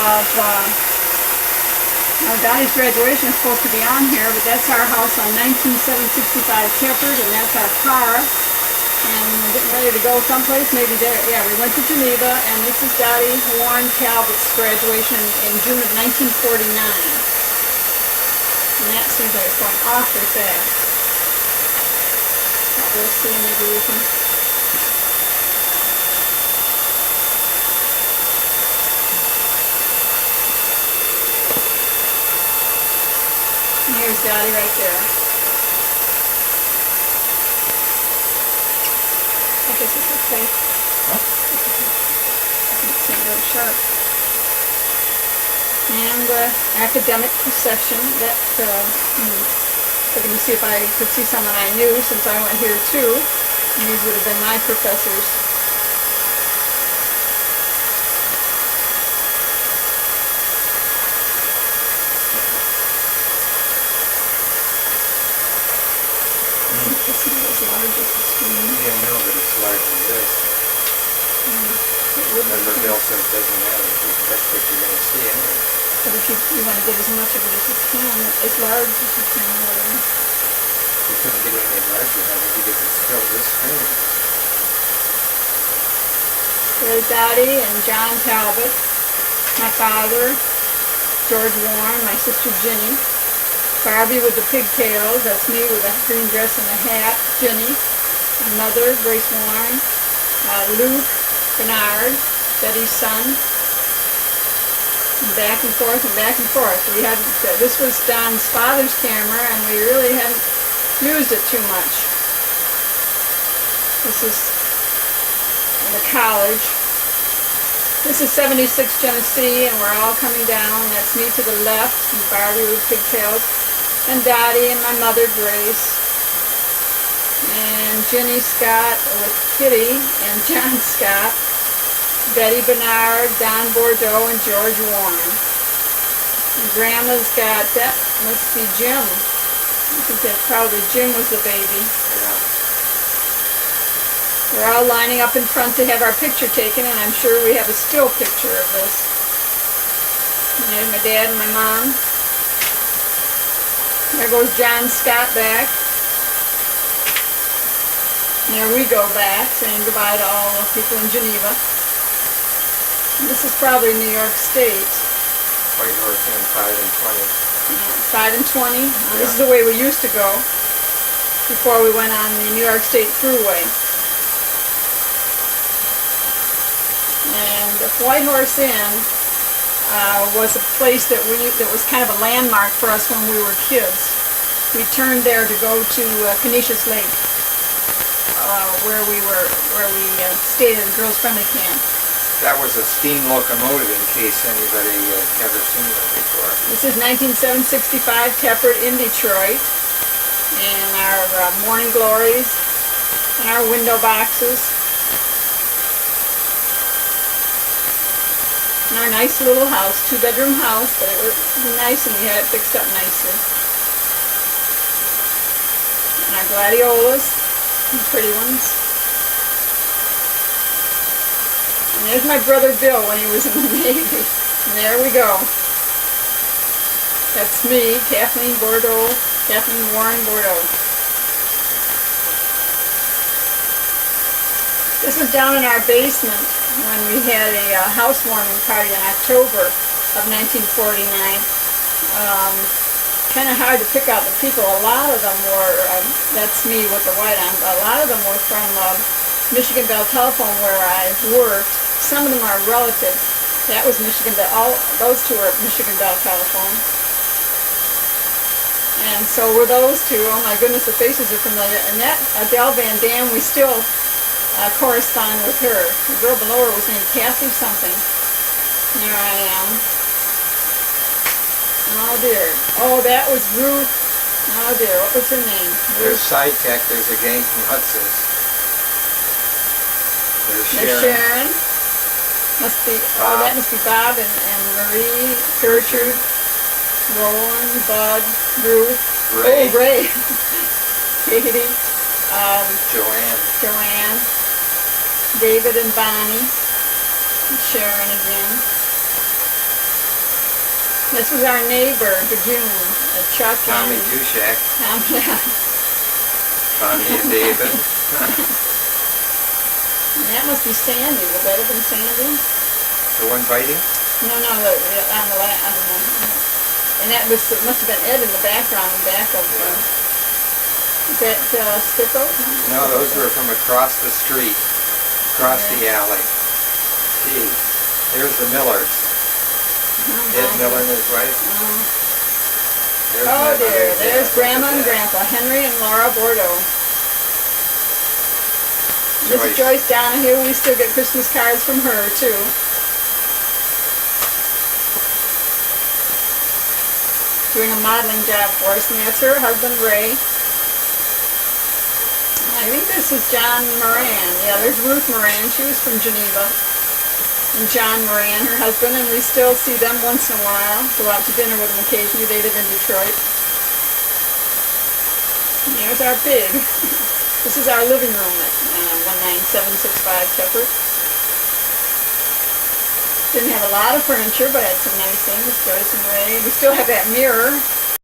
of Dottie's graduation is supposed to be on here, but that's our house on 19765 Shepherd, and that's our car. And we're getting ready to go someplace, maybe there. Yeah, we went to Geneva, and this is Dottie Warren Talbot's graduation in June of 1949. And that seems like it's going awfully fast. But we'll see, maybe we can... Here's Dottie right there. I guess it's okay. Huh? Doesn't seem very sharp. And the academic procession that, looking to see if I could see someone I knew since I went here too. And these would have been my professors. It's not as large as the screen. Yeah, I know, but it's larger than this. Remember, Bill says it doesn't matter. That's what you're going to see anyway. But if you want to get as much of it as you can, as large as you can, whatever. You couldn't get any larger, I think you could fill this screen. There's Dottie and John Talbot, my father, George Warren, my sister Ginny. Barbie with the pigtails, that's me with a green dress and a hat, Ginny. My mother, Grace Warren. Luke Bernard, Betty's son. And back and forth and back and forth. We hadn't. This was Don's father's camera, and we really hadn't used it too much. This is the college. This is 76 Genesee, and we're all coming down. That's me to the left, and Barbie with pigtails. And Dottie and my mother, Grace, and Ginny Scott with Kitty, and John Scott, Betty Bernard, Don Bordeaux, and George Warren. And Grandma's got, that must be Jim. I think that probably Jim was the baby. Yeah. We're all lining up in front to have our picture taken, and I'm sure we have a still picture of this. And there's my dad and my mom. There goes John Scott back. And there we go back, saying goodbye to all the people in Geneva. And this is probably New York State. Whitehorse Inn, 5 and 20. 5 and 20. This is the way we used to go before we went on the New York State Thruway. And the Whitehorse Inn was a place that was kind of a landmark for us when we were kids. We turned there to go to Canisius Lake, where we stayed at a girls' friendly camp. That was a steam locomotive, in case anybody had never seen it before. This is 19765 Tefford in Detroit, and our morning glories, and our window boxes. And our nice little house, 2-bedroom house, but it was nice and we had it fixed up nicely. And our gladiolas, and pretty ones. And there's my brother Bill when he was in the Navy. And there we go. That's me, Kathleen Warren Bordeaux. This was down in our basement when we had a housewarming party in October of 1949. Kind of hard to pick out the people. A lot of them were, that's me with the white on, a lot of them were from Michigan Bell Telephone where I worked. Some of them are relatives. That was Michigan Bell, those two are Michigan Bell Telephone. And so were those two. Oh my goodness, the faces are familiar. And that, Adele Van Dam, we still correspond with her. The girl below her was named Kathy something. There I am. Oh dear. Oh, that was Ruth. Oh dear, what was her name? There's SciTech, there's a gang from Hudson's. There's Sharon. Must be, oh, that must be Bob and Marie, Gertrude, Roland, Bud, Ruth, Ray. Oh, Ray, Katie, Joanne, David and Bonnie, and Sharon again. This was our neighbor, June, Chuck Tommy and Dushak, Yeah. Bonnie and David. And that must be Sandy. Would that have been Sandy? The one biting? No, on the and that was, it must have been Ed in the background, in back of. Is that Sticko? No, those were from across the street, across the alley. Gee, there's the Millers. Ed Miller and his wife. There's my Oh mother dear, and there's dad. Grandma Look and at that. Grandpa, Henry and Laura Bordeaux. This is Joyce. Joyce Donahue. We still get Christmas cards from her too. Doing a modeling job for us, and that's her husband Ray. I think this is John Moran. Yeah, there's Ruth Moran. She was from Geneva. And John Moran, her husband, and we still see them once in a while. Go out to dinner with them occasionally. They live in Detroit. And there's our pig. This is our living room at 19765 Keppert. Didn't have a lot of furniture, but had some nice things. Joyce and Ray. We still have that mirror.